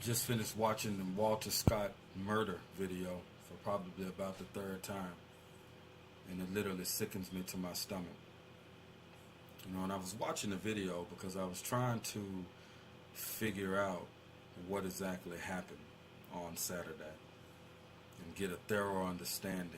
Just finished watching the Walter Scott murder video for probably about the third time, and it literally sickens me to my stomach. And I was watching the video because I was trying to figure out what exactly happened on Saturday and get a thorough understanding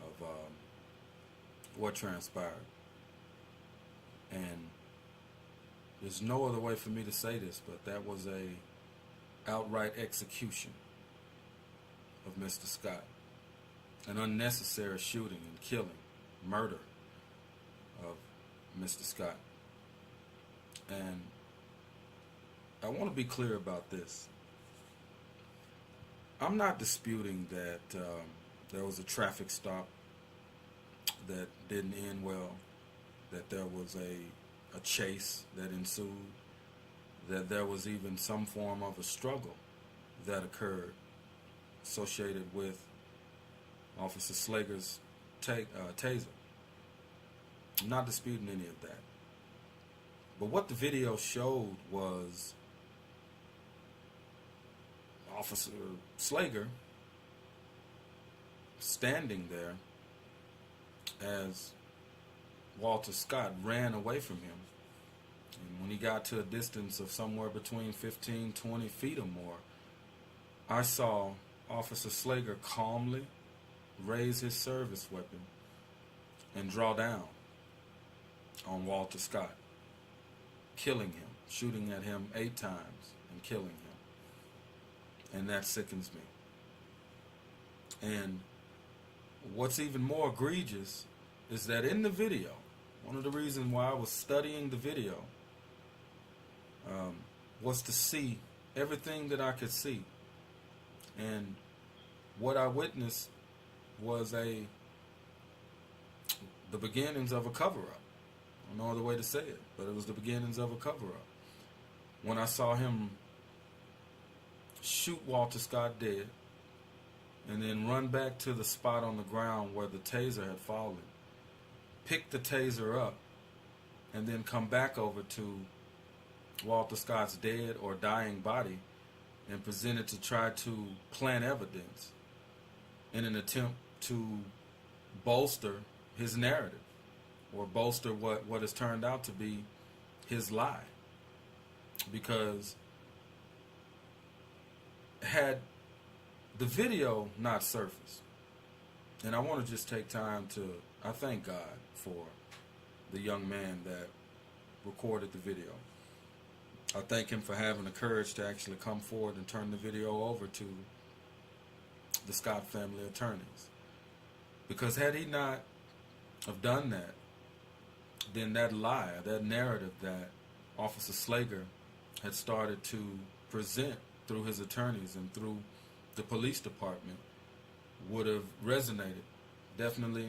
of what transpired. And there's no other way for me to say this, but that was a outright execution of Mr. Scott. An unnecessary shooting and killing, murder of Mr. Scott. And I want to be clear about this. I'm not disputing that there was a traffic stop that didn't end well, that there was a chase that ensued, that there was even some form of a struggle that occurred associated with Officer Slager's taser. I'm not disputing any of that. But what the video showed was Officer Slager standing there as Walter Scott ran away from him. And when he got to a distance of somewhere between 15, 20 feet or more, I saw Officer Slager calmly raise his service weapon and draw down on Walter Scott, killing him, shooting at him 8 times and killing him. And that sickens me. And what's even more egregious is that in the video, one of the reasons why I was studying the video was to see everything that I could see. And what I witnessed was the beginnings of a cover-up. No other way to say it, but it was the beginnings of a cover-up. When I saw him shoot Walter Scott dead and then run back to the spot on the ground where the taser had fallen, pick the taser up, and then come back over to Walter Scott's dead or dying body and present it to try to plant evidence in an attempt to bolster his narrative or bolster what has turned out to be his lie. Because had the video not surfaced, and I want to just take time to, I thank God for the young man that recorded the video. I thank him for having the courage to actually come forward and turn the video over to the Scott family attorneys. Because had he not have done that, then that lie, that narrative that Officer Slager had started to present through his attorneys and through the police department would have resonated definitely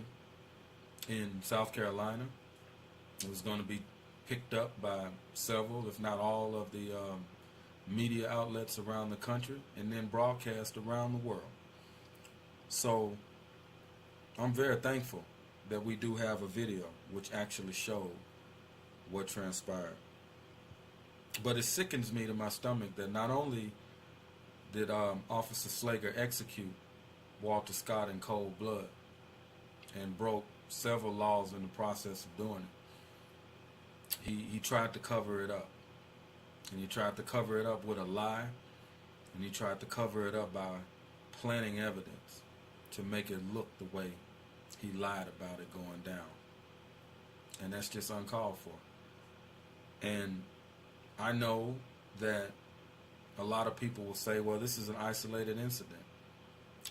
in South Carolina. It was going to be picked up by several, if not all, of the media outlets around the country and then broadcast around the world. So I'm very thankful that we do have a video which actually showed what transpired. But it sickens me to my stomach that not only did Officer Slager execute Walter Scott in cold blood and broke several laws in the process of doing it, he tried to cover it up. And he tried to cover it up with a lie, and he tried to cover it up by planting evidence to make it look the way he lied about it going down. And that's just uncalled for. And I know that a lot of people will say, well, this is an isolated incident.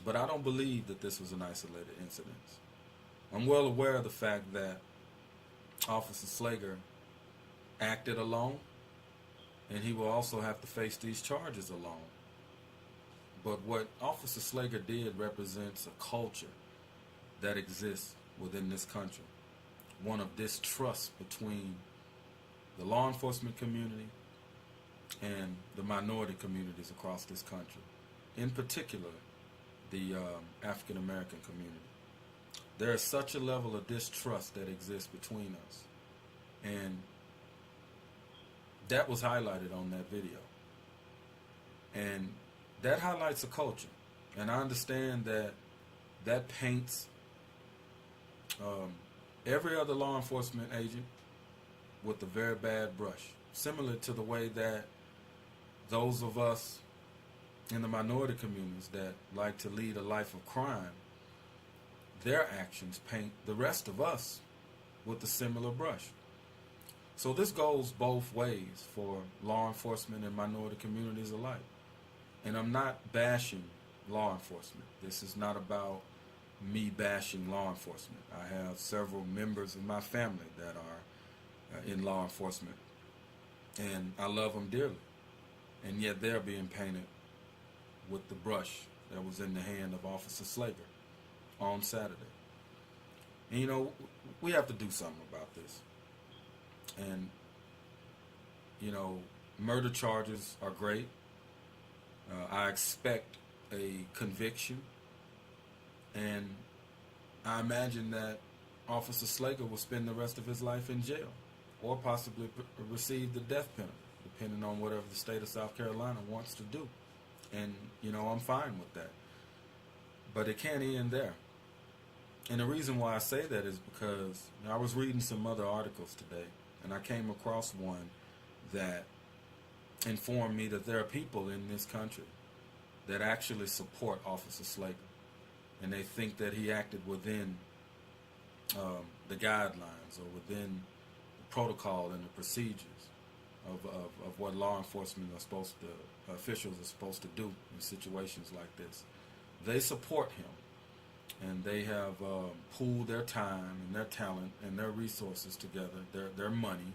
But I don't believe that this was an isolated incident. I'm well aware of the fact that Officer Slager acted alone, and he will also have to face these charges alone. But what Officer Slager did represents a culture that exists within this country, one of distrust between the law enforcement community and the minority communities across this country, in particular the African American community. There is such a level of distrust that exists between us, and that was highlighted on that video. And that highlights a culture. And I understand that that paints every other law enforcement agent with a very bad brush. Similar to the way that those of us in the minority communities that like to lead a life of crime, their actions paint the rest of us with a similar brush. So this goes both ways for law enforcement and minority communities alike. And I'm not bashing law enforcement. This is not about me bashing law enforcement. I have several members of my family that are in law enforcement, and I love them dearly. And yet they're being painted with the brush that was in the hand of Officer Slager on Saturday. And you know, we have to do something about this. And you know, murder charges are great. I expect a conviction, and I imagine that Officer Slager will spend the rest of his life in jail, or possibly receive the death penalty, depending on whatever the state of South Carolina wants to do. And you know, I'm fine with that. But it can't end there. And the reason why I say that is because I was reading some other articles today, and I came across one that informed me that there are people in this country that actually support Officer Slager, and they think that he acted within the guidelines or within the protocol and the procedures of what law enforcement are supposed to, officials are supposed to do in situations like this. They support him, and they have pooled their time and their talent and their resources together, their money.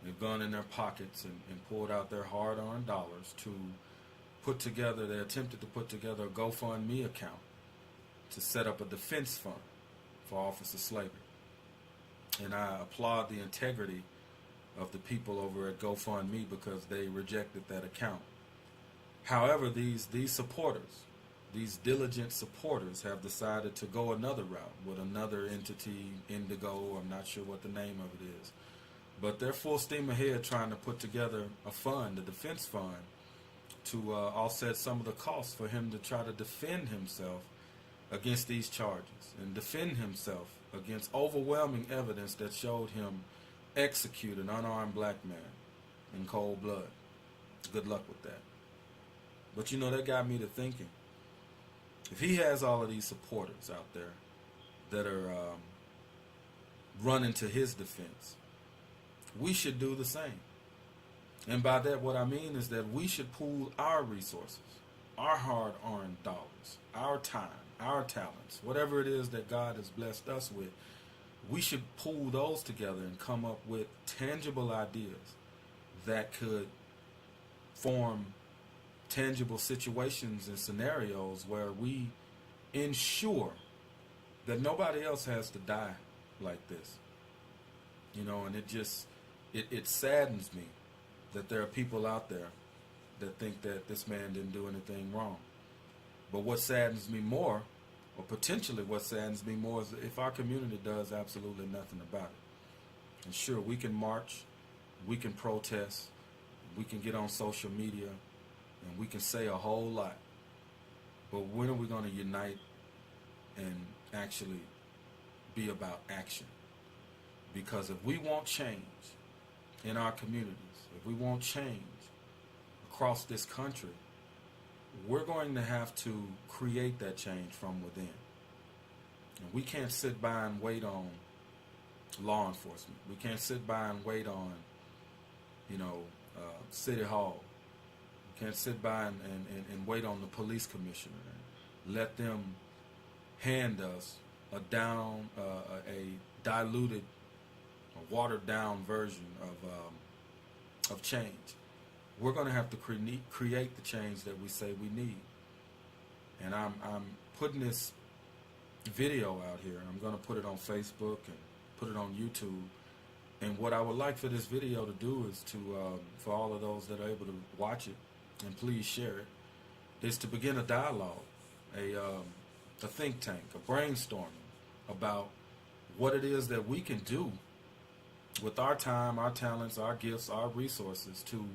They've gone in their pockets and pulled out their hard-earned dollars to put together, they attempted to put together a GoFundMe account to set up a defense fund for Officer Slager. And I applaud the integrity of the people over at GoFundMe because they rejected that account. However, these supporters, these diligent supporters, have decided to go another route with another entity, Indigo, I'm not sure what the name of it is. But they're full steam ahead trying to put together a fund, a defense fund, to offset some of the costs for him to try to defend himself against these charges and defend himself against overwhelming evidence that showed him execute an unarmed black man in cold blood. Good luck with that. But you know, that got me to thinking, if he has all of these supporters out there that are running to his defense, we should do the same. And by that, what I mean is that we should pool our resources, our hard-earned dollars, our time, our talents, whatever it is that God has blessed us with. We should pool those together and come up with tangible ideas that could form tangible situations and scenarios where we ensure that nobody else has to die like this. You know, and it saddens me that there are people out there that think that this man didn't do anything wrong. But what saddens me more, or potentially what saddens me more, is if our community does absolutely nothing about it. And sure, we can march, we can protest, we can get on social media, and we can say a whole lot. But when are we going to unite and actually be about action? Because if we want change in our communities, if we want change across this country, we're going to have to create that change from within. And we can't sit by and wait on law enforcement. We can't sit by and wait on, City Hall. We can't sit by and wait on the police commissioner and let them hand us a diluted, a watered down version of change. We're going to have to create the change that we say we need. And I'm putting this video out here. I'm going to put it on Facebook and put it on YouTube. And what I would like for this video to do is to, for all of those that are able to watch it, and please share it, is to begin a dialogue, a think tank, a brainstorming about what it is that we can do with our time, our talents, our gifts, our resources to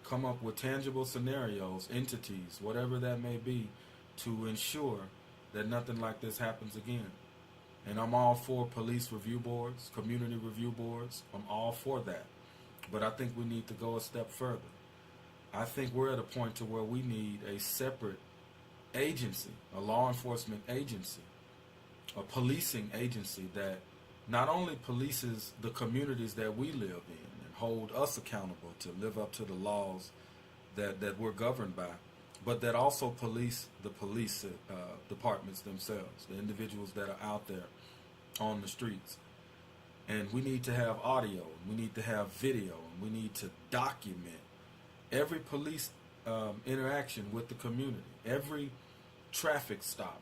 come up with tangible scenarios, entities, whatever that may be, to ensure that nothing like this happens again. And I'm all for police review boards, community review boards. I'm all for that. But I think we need to go a step further. I think we're at a point to where we need a separate agency, a law enforcement agency, a policing agency that not only polices the communities that we live in and hold us accountable to live up to the laws that we're governed by, but that also police the police departments themselves, the individuals that are out there on the streets. And we need to have audio, we need to have video, and we need to document every police interaction with the community, every traffic stop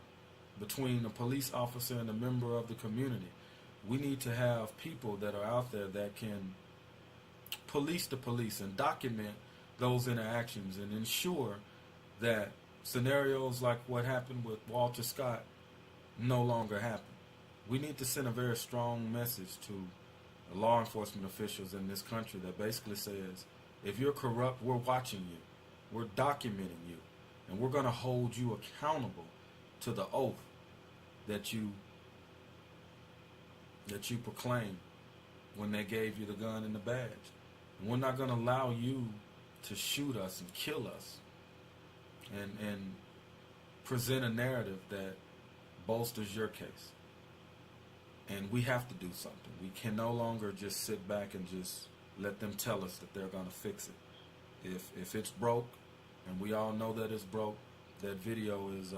between a police officer and a member of the community. We need to have people that are out there that can police the police and document those interactions and ensure that scenarios like what happened with Walter Scott no longer happen. We need to send a very strong message to the law enforcement officials in this country that basically says, if you're corrupt, we're watching you, we're documenting you, and we're going to hold you accountable to the oath that you proclaimed when they gave you the gun and the badge. And we're not going to allow you to shoot us and kill us and present a narrative that bolsters your case. And we have to do something. We can no longer just sit back and just let them tell us that they're going to fix it. If it's broke, and we all know that it's broke, that video is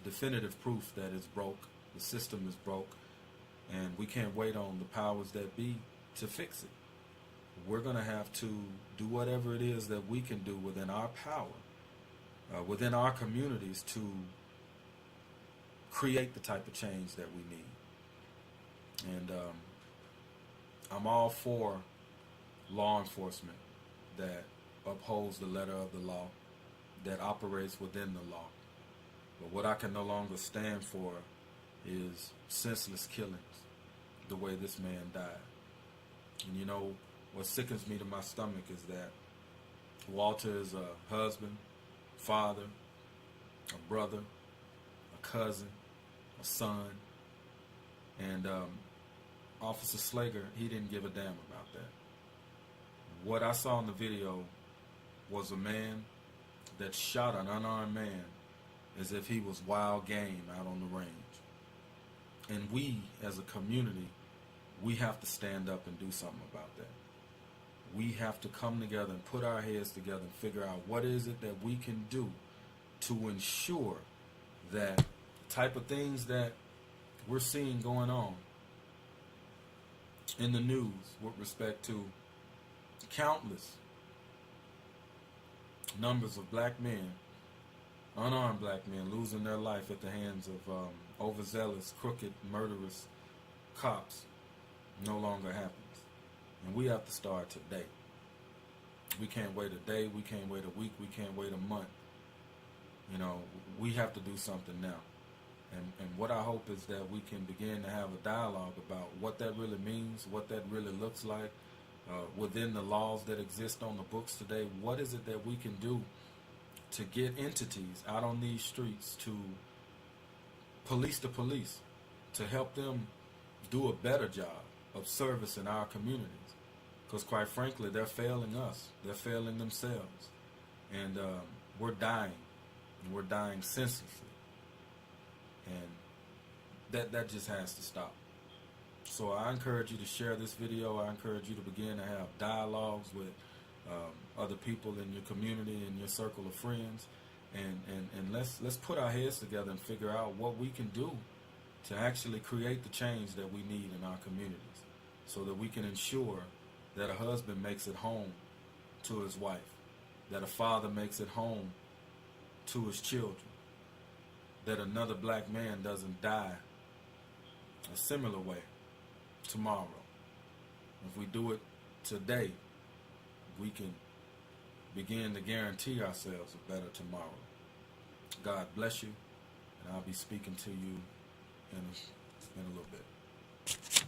definitive proof that it's broke. The system is broke, and we can't wait on the powers that be to fix it. We're going to have to do whatever it is that we can do within our power, within our communities, to create the type of change that we need. And I'm all for law enforcement that upholds the letter of the law, that operates within the law. But what I can no longer stand for is senseless killings, the way this man died. And you know, what sickens me to my stomach is that Walter is a husband, father, a brother, a cousin, a son, and Officer Slager, he didn't give a damn about that. What I saw in the video was a man that shot an unarmed man as if he was wild game out on the range. And we, as a community, we have to stand up and do something about that. We have to come together and put our heads together and figure out what is it that we can do to ensure that the type of things that we're seeing going on in the news with respect to countless numbers of black men, unarmed black men, losing their life at the hands of overzealous, crooked, murderous cops no longer happens. And we have to start today. We can't wait a day, we can't wait a week, we can't wait a month. You know, we have to do something now. And what I hope is that we can begin to have a dialogue about what that really means, what that really looks like, within the laws that exist on the books today. What is it that we can do to get entities out on these streets to police the police, to help them do a better job of service in our communities? Because quite frankly, they're failing us. They're failing themselves. And we're dying. And we're dying senselessly. And that just has to stop. So I encourage you to share this video. I encourage you to begin to have dialogues with other people in your community, in your circle of friends. And let's put our heads together and figure out what we can do to actually create the change that we need in our communities, so that we can ensure that a husband makes it home to his wife, that a father makes it home to his children, that another black man doesn't die a similar way tomorrow. If we do it today, we can begin to guarantee ourselves a better tomorrow. God bless you, and I'll be speaking to you in a little bit.